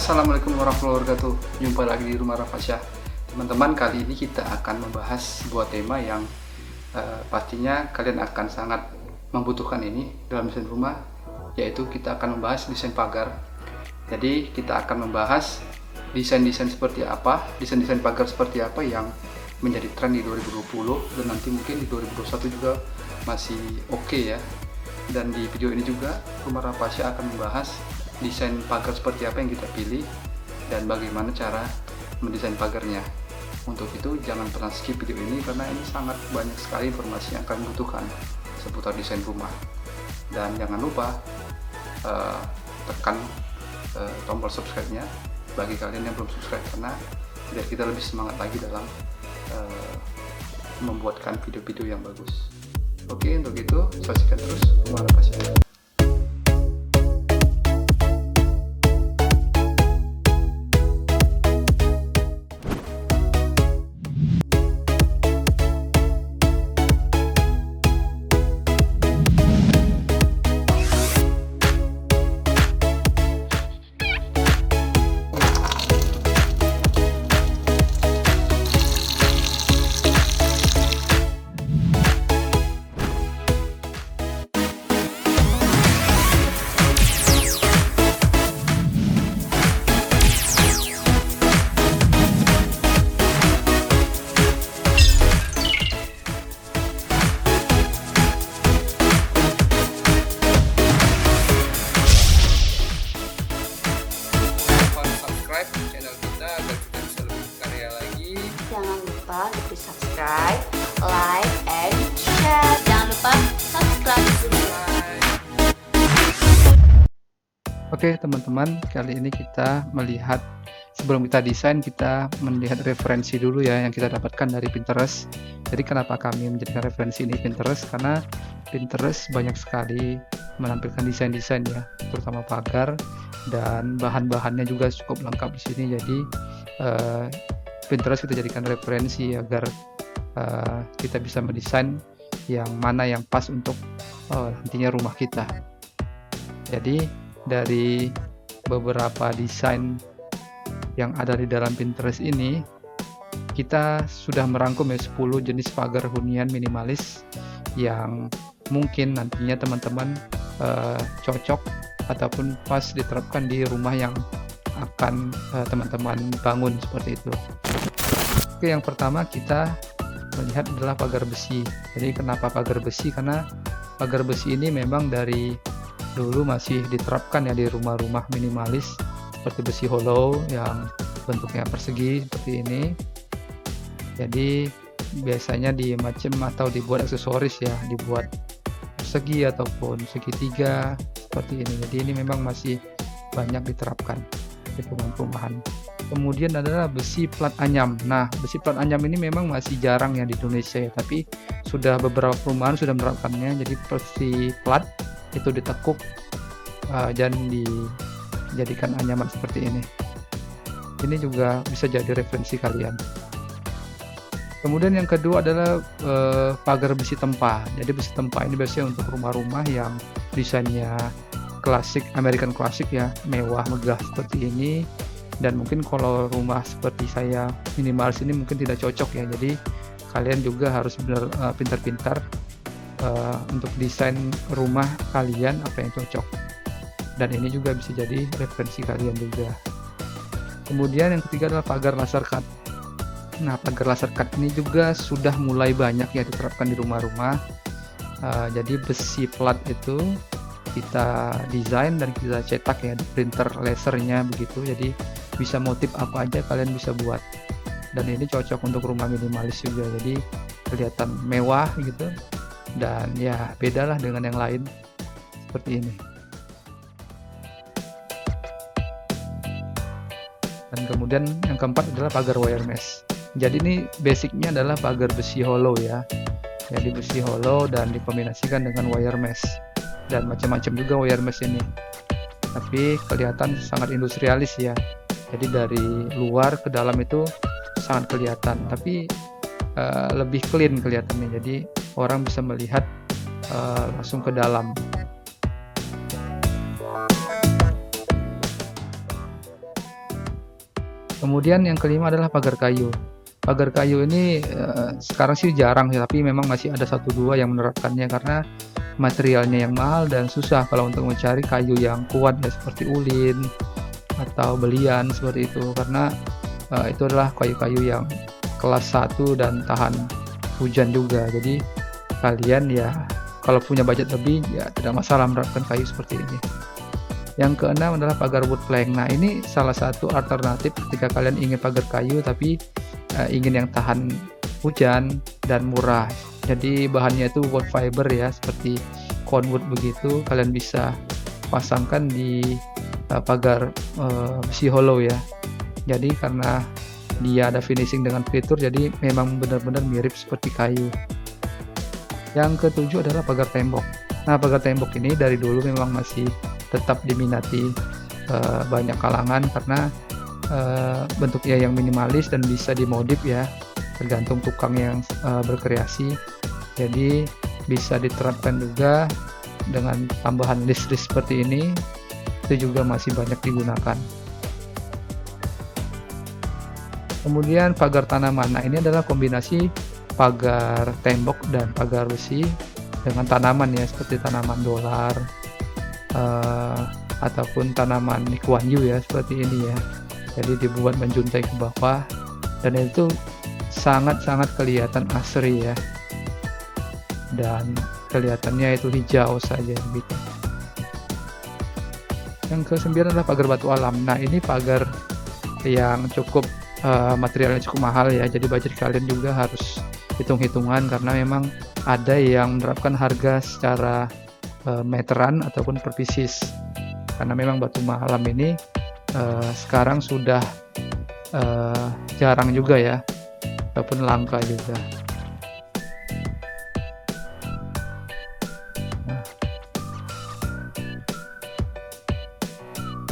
Assalamualaikum warahmatullahi wabarakatuh. Jumpa lagi di Rumah Rafasyah. Teman-teman, kali ini kita akan membahas sebuah tema yang pastinya kalian akan sangat membutuhkan ini dalam desain rumah, yaitu kita akan membahas desain pagar. Jadi kita akan membahas desain-desain seperti apa, desain-desain pagar seperti apa yang menjadi tren di 2020 dan nanti mungkin di 2021 juga masih oke ya. Dan di video ini juga Rumah Rafasyah akan membahas desain pagar seperti apa yang kita pilih dan bagaimana cara mendesain pagarnya. Untuk itu jangan pernah skip video ini karena ini sangat banyak sekali informasi yang kalian butuhkan seputar desain rumah. Dan jangan lupa tekan tombol subscribe-nya bagi kalian yang belum subscribe, karena biar kita lebih semangat lagi dalam membuatkan video-video yang bagus. Oke, untuk itu saksikan terus Rumah Rafasyah. Channel kita agar kita bisa lebih berkarya lagi. Jangan lupa di subscribe, like, and share. Jangan lupa subscribe. Oke teman-teman, kali ini kita melihat, sebelum kita desain, kita melihat referensi dulu ya yang kita dapatkan dari Pinterest. Jadi kenapa kami menjadikan referensi ini Pinterest? Karena Pinterest banyak sekali menampilkan desain-desain ya, terutama pagar, dan bahan-bahannya juga cukup lengkap di sini. Jadi Pinterest kita jadikan referensi agar kita bisa mendesain yang mana yang pas untuk nantinya rumah kita. Jadi dari beberapa desain yang ada di dalam Pinterest ini, kita sudah merangkum ya 10 jenis pagar hunian minimalis yang mungkin nantinya teman-teman cocok ataupun pas diterapkan di rumah yang akan teman-teman bangun seperti itu. Oke, yang pertama kita melihat adalah pagar besi. Jadi kenapa pagar besi? Karena pagar besi ini memang dari dulu masih diterapkan ya di rumah-rumah minimalis, seperti besi hollow yang bentuknya persegi seperti ini. Jadi biasanya atau dibuat aksesoris ya, dibuat persegi ataupun segitiga seperti ini. Jadi ini memang masih banyak diterapkan di perumahan. Kemudian adalah besi plat anyam. Nah, besi plat anyam ini memang masih jarang ya di Indonesia ya, tapi sudah beberapa perumahan sudah menerapkannya. Jadi besi plat itu ditekuk dan dijadikan anyaman seperti ini. Ini juga bisa jadi referensi kalian. Kemudian yang kedua adalah pagar besi tempah. Jadi besi tempah ini biasanya untuk rumah-rumah yang desainnya klasik, American klasik ya, mewah, megah seperti ini. Dan mungkin kalau rumah seperti saya minimalis ini mungkin tidak cocok ya. Jadi kalian juga harus benar pintar-pintar untuk desain rumah kalian apa yang cocok. Dan ini juga bisa jadi referensi kalian juga. Kemudian yang ketiga adalah pagar laser cut. Nah, pagar laser cut ini juga sudah mulai banyak ya diterapkan di rumah-rumah. Jadi besi plat itu kita desain dan kita cetak ya di printer lasernya begitu. Jadi bisa motif apa aja kalian bisa buat. Dan ini cocok untuk rumah minimalis juga. Jadi kelihatan mewah gitu. Dan ya bedalah dengan yang lain seperti ini. Dan kemudian yang keempat adalah pagar wire mesh. Jadi ini basicnya adalah pagar besi hollow ya. Jadi besi hollow dan dikombinasikan dengan wire mesh. Dan macam-macam juga wire mesh ini. Tapi kelihatan sangat industrialis ya. Jadi dari luar ke dalam itu sangat kelihatan. Tapi lebih clean kelihatannya. Jadi orang bisa melihat langsung ke dalam. Kemudian yang kelima adalah pagar kayu. Pagar kayu ini sekarang sih jarang ya, tapi memang masih ada 1, 2 yang menerapkannya karena materialnya yang mahal dan susah kalau untuk mencari kayu yang kuat ya, seperti ulin atau belian seperti itu. Karena itu adalah kayu-kayu yang kelas 1 dan tahan hujan juga. Jadi kalian ya kalau punya budget lebih ya tidak masalah menerapkan kayu seperti ini. Yang keenam adalah pagar wood plank. Nah, ini salah satu alternatif ketika kalian ingin pagar kayu tapi ingin yang tahan hujan dan murah. Jadi bahannya itu wood fiber ya, seperti conwood begitu. Kalian bisa pasangkan di pagar besi hollow ya. Jadi karena dia ada finishing dengan fitur, jadi memang benar-benar mirip seperti kayu. Yang ketujuh adalah pagar tembok. Nah, pagar tembok ini dari dulu memang masih tetap diminati banyak kalangan karena bentuknya yang minimalis dan bisa dimodif ya, tergantung tukang yang berkreasi. Jadi bisa diterapkan juga dengan tambahan list-list seperti ini, itu juga masih banyak digunakan. Kemudian pagar tanaman. Nah, ini adalah kombinasi pagar tembok dan pagar besi dengan tanaman ya, seperti tanaman dolar ataupun tanaman Kuan Yu ya, seperti ini ya. Jadi dibuat menjuntai ke bawah dan itu sangat-sangat kelihatan asri ya, dan kelihatannya itu hijau saja gitu. Yang ke-9 adalah pagar batu alam. Nah, ini pagar yang cukup materialnya cukup mahal ya, jadi budget kalian juga harus hitung-hitungan karena memang ada yang menerapkan harga secara meteran ataupun per pieces. Karena memang batu alam ini sekarang sudah jarang juga ya, ataupun langka juga.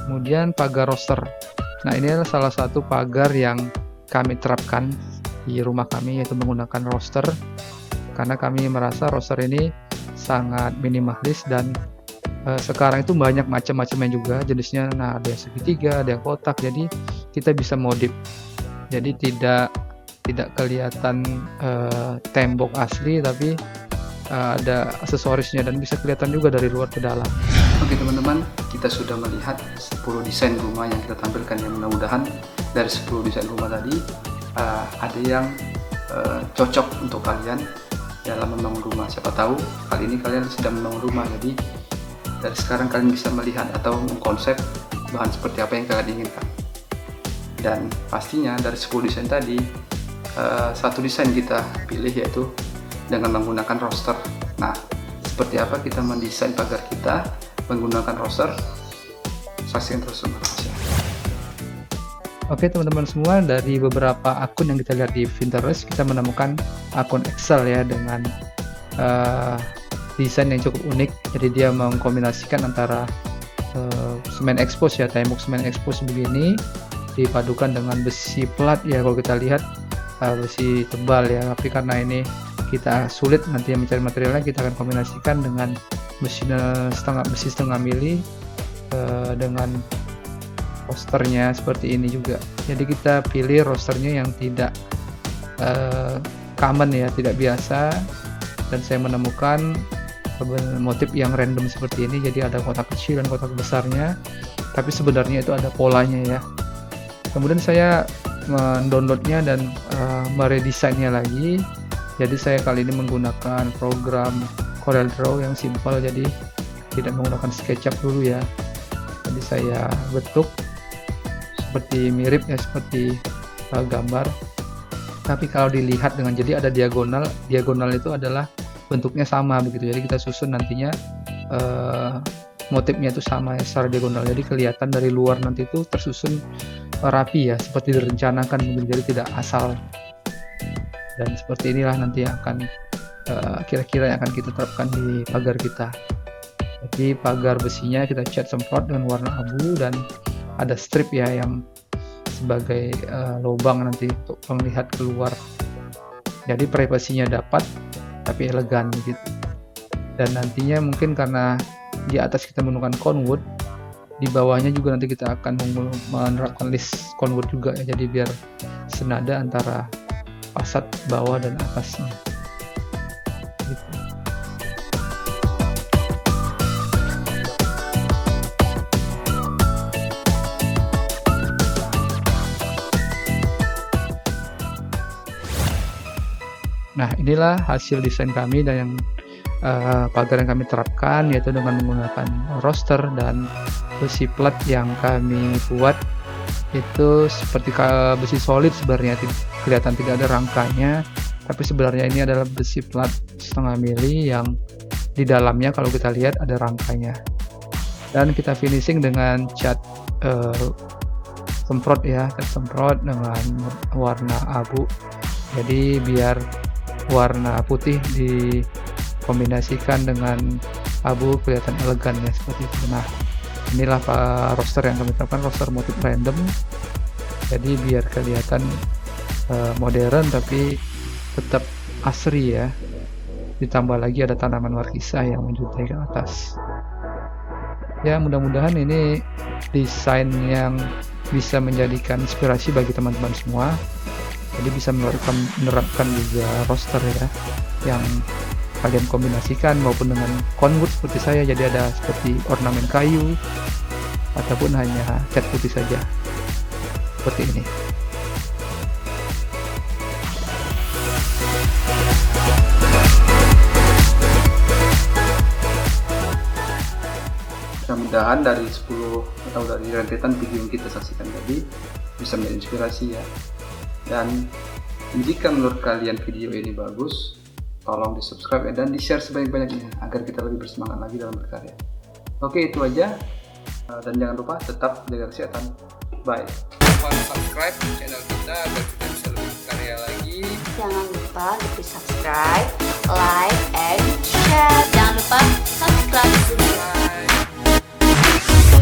Kemudian pagar roster. Nah, ini adalah salah satu pagar yang kami terapkan di rumah kami, yaitu menggunakan roster karena kami merasa roster ini sangat minimalis dan sekarang itu banyak macam-macamnya juga jenisnya. Nah, ada yang segitiga, ada yang kotak, jadi kita bisa modif. Jadi tidak kelihatan tembok asli, tapi ada aksesorisnya dan bisa kelihatan juga dari luar ke dalam. Oke teman-teman, kita sudah melihat 10 desain rumah yang kita tampilkan, yang mudah-mudahan dari 10 desain rumah tadi ada yang cocok untuk kalian dalam membangun rumah. Siapa tahu kali ini kalian sedang membangun rumah, jadi dari sekarang kalian bisa melihat atau mengkonsep bahan seperti apa yang kalian inginkan. Dan pastinya dari 10 desain tadi, satu desain kita pilih yaitu dengan menggunakan roster. Nah, seperti apa kita mendesain pagar kita menggunakan roster? Saksikan terus informasinya. Oke teman-teman semua, dari beberapa akun yang kita lihat di Pinterest, kita menemukan akun Excel ya dengan desain yang cukup unik. Jadi dia mengkombinasikan antara semen expose ya, tembok semen expose begini dipadukan dengan besi plat ya, kalau kita lihat besi tebal ya, tapi karena ini kita sulit nanti mencari materialnya, kita akan kombinasikan dengan besi setengah mili dengan rosternya seperti ini juga. Jadi kita pilih rosternya yang tidak common ya, tidak biasa, dan saya menemukan motif yang random seperti ini. Jadi ada kotak kecil dan kotak besarnya, tapi sebenarnya itu ada polanya ya. Kemudian saya mendownloadnya dan meredesainnya lagi. Jadi saya kali ini menggunakan program Corel Draw yang simple, jadi tidak menggunakan SketchUp dulu ya. Jadi saya bentuk seperti mirip ya, seperti gambar. Tapi kalau dilihat dengan, jadi ada diagonal itu adalah bentuknya sama begitu. Jadi kita susun nantinya motifnya itu sama ya, secara diagonal. Jadi kelihatan dari luar nanti itu tersusun rapi ya, seperti direncanakan begitu. Jadi tidak asal. Dan seperti inilah nanti yang akan kira-kira yang akan kita terapkan di pagar kita. Jadi pagar besinya kita cat semprot dengan warna abu dan ada strip ya yang sebagai lubang nanti untuk melihat keluar. Jadi privasinya dapat tapi elegan gitu. Dan nantinya mungkin karena di atas kita menggunakan conwood, di bawahnya juga nanti kita akan menerapkan list convert juga ya, jadi biar senada antara fasad bawah dan atasnya gitu. Nah, inilah hasil desain kami dan yang pagar yang kami terapkan, yaitu dengan menggunakan roster dan besi plat yang kami buat itu seperti besi solid sebenarnya, kelihatan tidak ada rangkanya, tapi sebenarnya ini adalah besi plat 0,5 mili yang di dalamnya kalau kita lihat ada rangkanya. Dan kita finishing dengan cat semprot ya, cat semprot dengan warna abu. Jadi biar warna putih dikombinasikan dengan abu kelihatan elegan ya, seperti itu. Nah, inilah roster yang kami terapkan, roster motif random, jadi biar kelihatan modern tapi tetap asri ya. Ditambah lagi ada tanaman warkisah yang menjuntai ke atas ya. Mudah-mudahan ini desain yang bisa menjadikan inspirasi bagi teman-teman semua, jadi bisa menerapkan juga roster ya yang kalian kombinasikan maupun dengan conwood seperti saya, jadi ada seperti ornamen kayu ataupun hanya cat putih saja seperti ini. Mudah-mudahan dari 10 atau dari rentetan video yang kita saksikan tadi bisa menjadi inspirasi ya. Dan jika menurut kalian video ini bagus, tolong di subscribe dan di share sebanyak-banyaknya agar kita lebih bersemangat lagi dalam berkarya. Oke, itu aja, dan jangan lupa tetap jaga kesehatan. Bye. Subscribe channel kita agar kita bisa lebih berkarya lagi. Jangan lupa di subscribe, like, and share. Jangan lupa subscribe.